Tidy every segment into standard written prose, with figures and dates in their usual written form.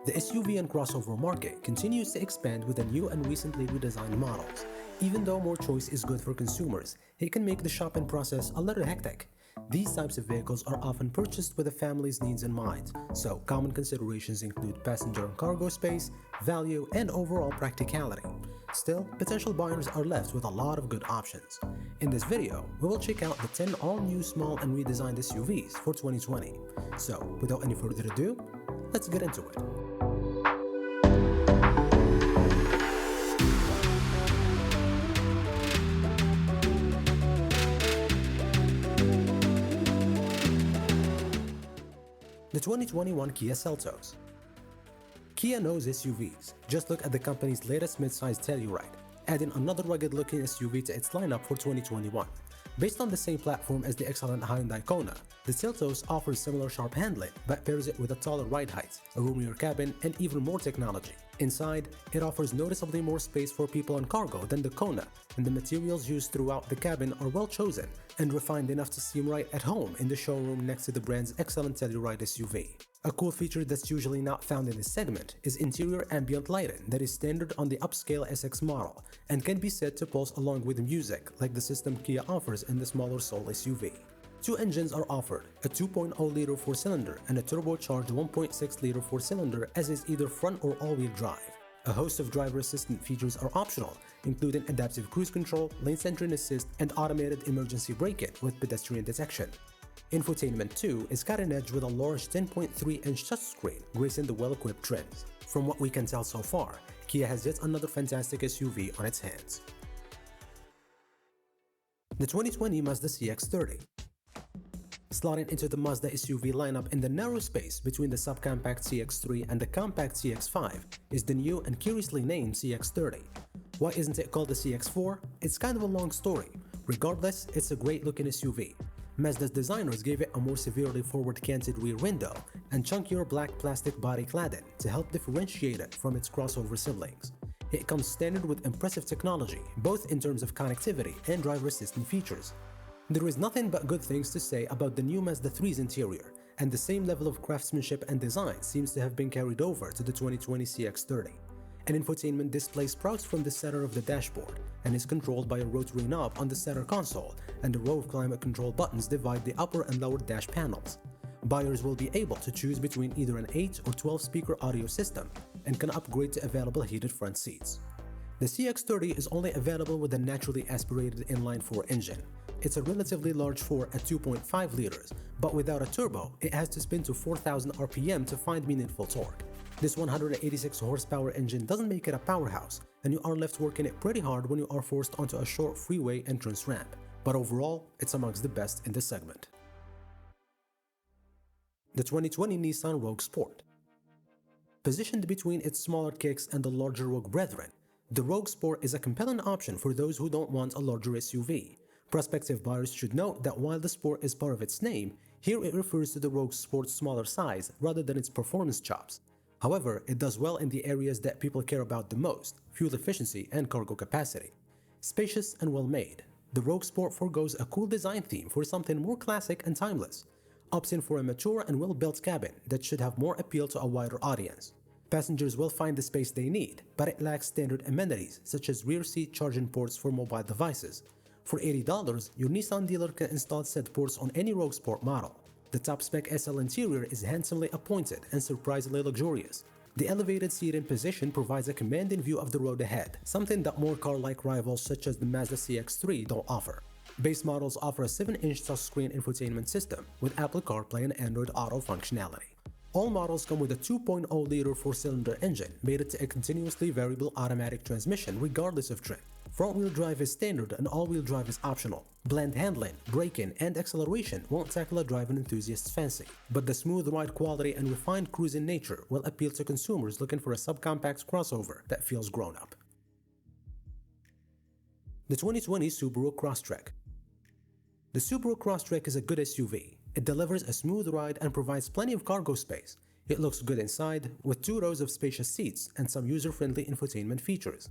The SUV and crossover market continues to expand with the new and recently redesigned models. Even though more choice is good for consumers, it can make the shopping process a little hectic. These types of vehicles are often purchased with a family's needs in mind, so common considerations include passenger and cargo space, value, and overall practicality. Still, potential buyers are left with a lot of good options. In this video, we will check out the 10 all-new small and redesigned SUVs for 2020. So, without any further ado, let's get into it. The 2021 Kia Seltos. Kia knows SUVs. Just look at the company's latest mid-size Telluride, adding another rugged-looking SUV to its lineup for 2021. Based on the same platform as the excellent Hyundai Kona, the Seltos offers similar sharp handling but pairs it with a taller ride height, a roomier cabin, and even more technology. Inside, it offers noticeably more space for people and cargo than the Kona, and the materials used throughout the cabin are well chosen and refined enough to seem right at home in the showroom next to the brand's excellent Telluride SUV. A cool feature that's usually not found in this segment is interior ambient lighting that is standard on the upscale SX model and can be set to pulse along with music like the system Kia offers in the smaller Soul SUV. Two engines are offered, a 2.0-liter 4-cylinder and a turbocharged 1.6-liter 4-cylinder, as is either front or all-wheel drive. A host of driver assistant features are optional, including adaptive cruise control, lane centering assist, and automated emergency braking with pedestrian detection. Infotainment too is cutting edge with a large 10.3-inch touchscreen gracing the well-equipped trims. From what we can tell so far, Kia has yet another fantastic SUV on its hands. The 2020 Mazda CX-30. Slotting into the Mazda SUV lineup in the narrow space between the subcompact CX-3 and the compact CX-5 is the new and curiously named CX-30. Why isn't it called the CX-4? It's kind of a long story. Regardless, it's a great looking SUV. Mazda's designers gave it a more severely forward-canted rear window and chunkier black plastic body cladding to help differentiate it from its crossover siblings. It comes standard with impressive technology, both in terms of connectivity and driver assistant features. There is nothing but good things to say about the new Mazda 3's interior, and the same level of craftsmanship and design seems to have been carried over to the 2020 CX-30. An infotainment display sprouts from the center of the dashboard and is controlled by a rotary knob on the center console, and a row of climate control buttons divide the upper and lower dash panels. Buyers will be able to choose between either an 8 or 12 speaker audio system and can upgrade to available heated front seats. The CX-30 is only available with the naturally aspirated inline-4 engine. It's a relatively large 4 at 2.5 liters, but without a turbo, it has to spin to 4,000 RPM to find meaningful torque. This 186 horsepower engine doesn't make it a powerhouse, and you are left working it pretty hard when you are forced onto a short freeway entrance ramp, but overall, it's amongst the best in this segment. The 2020 Nissan Rogue Sport. Positioned between its smaller kicks and the larger Rogue brethren, the Rogue Sport is a compelling option for those who don't want a larger SUV. Prospective buyers should note that while the Sport is part of its name, here it refers to the Rogue Sport's smaller size rather than its performance chops. However, it does well in the areas that people care about the most: fuel efficiency and cargo capacity. Spacious and well-made, the Rogue Sport forgoes a cool design theme for something more classic and timeless, opting for a mature and well-built cabin that should have more appeal to a wider audience. Passengers will find the space they need, but it lacks standard amenities such as rear seat charging ports for mobile devices. For $80, your Nissan dealer can install said ports on any Rogue Sport model. The top-spec SL interior is handsomely appointed and surprisingly luxurious. The elevated seating position provides a commanding view of the road ahead, something that more car-like rivals such as the Mazda CX-3 don't offer. Base models offer a 7-inch touchscreen infotainment system with Apple CarPlay and Android Auto functionality. All models come with a 2.0-liter 4-cylinder engine mated to a continuously variable automatic transmission regardless of trim. Front-wheel drive is standard and all-wheel drive is optional. Blend handling, braking, and acceleration won't tackle a driving enthusiast's fancy, but the smooth ride quality and refined cruising nature will appeal to consumers looking for a subcompact crossover that feels grown-up. The 2020 Subaru CROSSTREK. The Subaru CROSSTREK is a good SUV. It delivers a smooth ride and provides plenty of cargo space. It looks good inside, with 2 rows of spacious seats and some user-friendly infotainment features.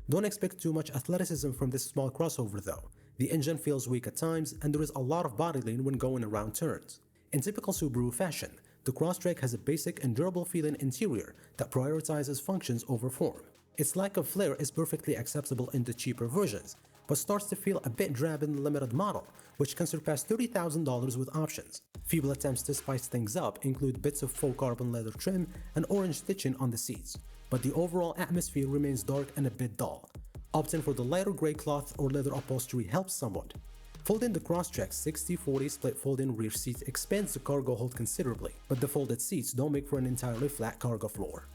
Don't expect too much athleticism from this small crossover though. The engine feels weak at times, and there is a lot of body lean when going around turns. In typical Subaru fashion, the CROSSTREK has a basic and durable feeling interior that prioritizes functions over form. Its lack of flair is perfectly acceptable in the cheaper versions, but starts to feel a bit drab in the limited model, which can surpass $30,000 with options. Feeble attempts to spice things up include bits of faux carbon leather trim and orange stitching on the seats, but the overall atmosphere remains dark and a bit dull. Opting for the lighter gray cloth or leather upholstery helps somewhat. Folding the CROSSTREK 60/40 split folding rear seat expands the cargo hold considerably, but the folded seats don't make for an entirely flat cargo floor.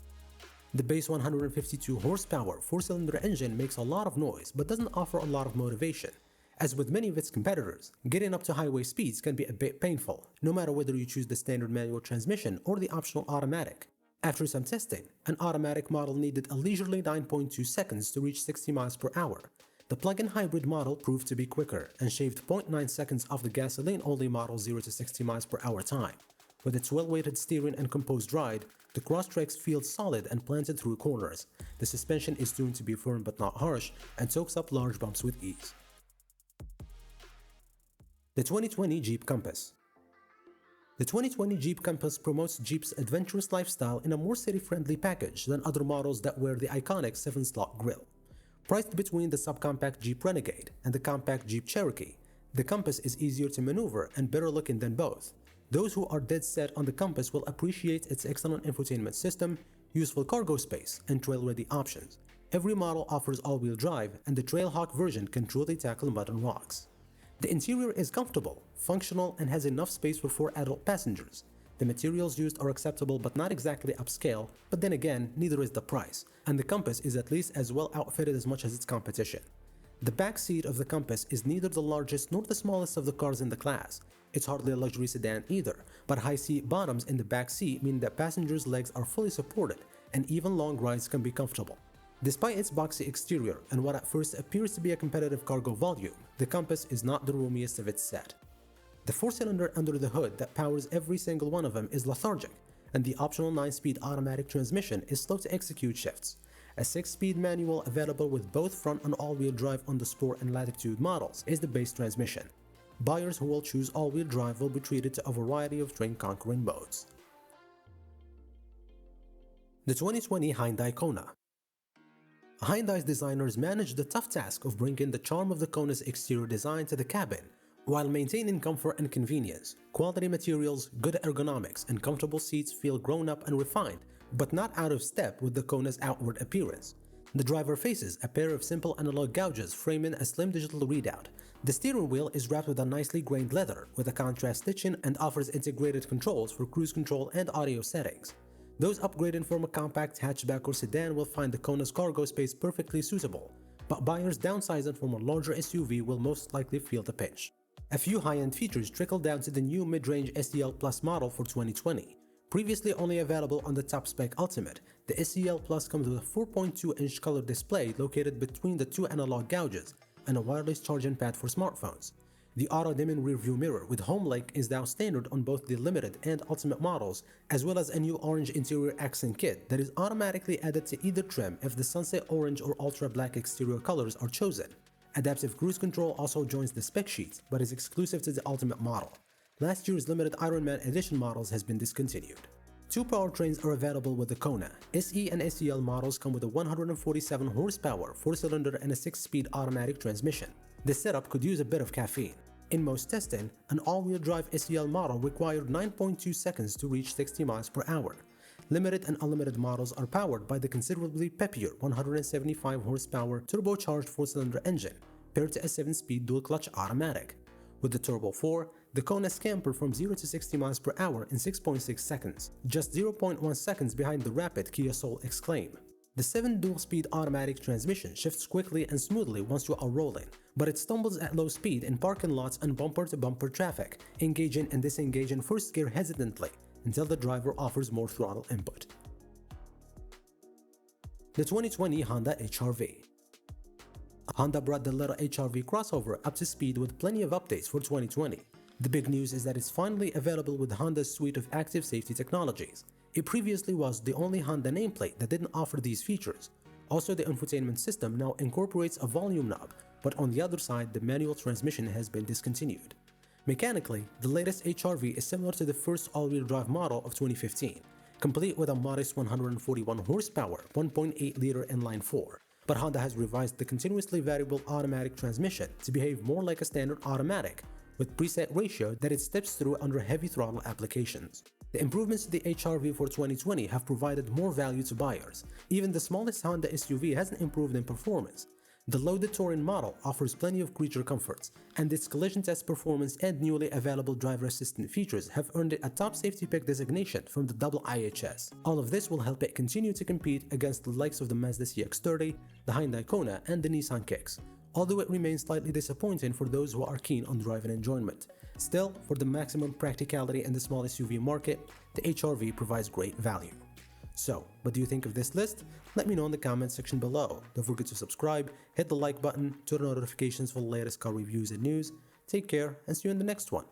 The base 152 horsepower 4-cylinder engine makes a lot of noise but doesn't offer a lot of motivation. As with many of its competitors, getting up to highway speeds can be a bit painful, no matter whether you choose the standard manual transmission or the optional automatic. After some testing, an automatic model needed a leisurely 9.2 seconds to reach 60 miles per hour. The plug-in hybrid model proved to be quicker and shaved 0.9 seconds off the gasoline-only model 0 to 60 miles per hour time. With its well-weighted steering and composed ride, the CROSSTREK feels solid and planted through corners. The suspension is tuned to be firm but not harsh and soaks up large bumps with ease. The 2020 Jeep Compass. The 2020 Jeep Compass promotes Jeep's adventurous lifestyle in a more city-friendly package than other models that wear the iconic 7-slot grille. Priced between the subcompact Jeep Renegade and the compact Jeep Cherokee, the Compass is easier to maneuver and better looking than both. Those who are dead set on the Compass will appreciate its excellent infotainment system, useful cargo space, and trail-ready options. Every model offers all-wheel drive, and the Trailhawk version can truly tackle modern rocks. The interior is comfortable, functional, and has enough space for 4 adult passengers. The materials used are acceptable but not exactly upscale, but then again, neither is the price, and the Compass is at least as well outfitted as much as its competition. The back seat of the Compass is neither the largest nor the smallest of the cars in the class. It's hardly a luxury sedan either, but high seat bottoms in the back seat mean that passengers' legs are fully supported, and even long rides can be comfortable. Despite its boxy exterior and what at first appears to be a competitive cargo volume, the Compass is not the roomiest of its set. The 4-cylinder under the hood that powers every single one of them is lethargic, and the optional 9-speed automatic transmission is slow to execute shifts. A 6-speed manual available with both front and all-wheel drive on the Sport and Latitude models is the base transmission. Buyers who will choose all-wheel drive will be treated to a variety of terrain-conquering modes. The 2020 Hyundai Kona. Hyundai's designers managed the tough task of bringing the charm of the Kona's exterior design to the cabin, while maintaining comfort and convenience. Quality materials, good ergonomics, and comfortable seats feel grown up and refined, but not out of step with the Kona's outward appearance. The driver faces a pair of simple analog gouges framing a slim digital readout. The steering wheel is wrapped with a nicely grained leather with a contrast stitching and offers integrated controls for cruise control and audio settings. Those upgrading from a compact hatchback or sedan will find the Kona's cargo space perfectly suitable, but buyers downsizing from a larger SUV will most likely feel the pinch. A few high-end features trickle down to the new mid-range SEL Plus model for 2020. Previously only available on the top-spec Ultimate, the SEL Plus comes with a 4.2-inch color display located between the 2 analog gouges and a wireless charging pad for smartphones. The auto-dimming rearview mirror with Home Link is now standard on both the Limited and Ultimate models, as well as a new orange interior accent kit that is automatically added to either trim if the Sunset Orange or Ultra Black exterior colors are chosen. Adaptive Cruise Control also joins the spec sheet, but is exclusive to the Ultimate model. Last year's limited Ironman Edition models has been discontinued. 2 powertrains are available with the Kona. SE and SEL models come with a 147 horsepower 4-cylinder and a 6-speed automatic transmission. This setup could use a bit of caffeine. In most testing, an all-wheel drive SEL model required 9.2 seconds to reach 60 miles per hour. Limited and unlimited models are powered by the considerably peppier 175 horsepower turbocharged 4-cylinder engine, paired to a 7-speed dual-clutch automatic. With the Turbo 4, the Kona scampered from 0 to 60 miles per hour in 6.6 seconds, just 0.1 seconds behind the rapid Kia Soul Exclaim. The 7 dual-speed automatic transmission shifts quickly and smoothly once you are rolling, but it stumbles at low speed in parking lots and bumper-to-bumper traffic, engaging and disengaging first gear hesitantly until the driver offers more throttle input. The 2020 Honda HR-V. Honda brought the little HR-V crossover up to speed with plenty of updates for 2020. The big news is that it's finally available with Honda's suite of active safety technologies. It previously was the only Honda nameplate that didn't offer these features. Also, the infotainment system now incorporates a volume knob, but on the other side, the manual transmission has been discontinued. Mechanically, the latest HR-V is similar to the first all-wheel drive model of 2015, complete with a modest 141 horsepower, 1.8-liter inline-4. But Honda has revised the continuously variable automatic transmission to behave more like a standard automatic, with preset ratio that it steps through under heavy throttle applications. The improvements to the HR-V for 2020 have provided more value to buyers. Even the smallest Honda SUV hasn't improved in performance. The loaded Touring model offers plenty of creature comforts, and its collision test performance and newly available driver assistant features have earned it a top safety pick designation from the IHS. All of this will help it continue to compete against the likes of the Mazda CX-30, the Hyundai Kona, and the Nissan Kicks, although it remains slightly disappointing for those who are keen on driving enjoyment. Still, for the maximum practicality in the small SUV market, the HR-V provides great value. So, what do you think of this list? Let me know in the comments section below. Don't forget to subscribe, hit the like button, turn on notifications for the latest car reviews and news. Take care, and see you in the next one.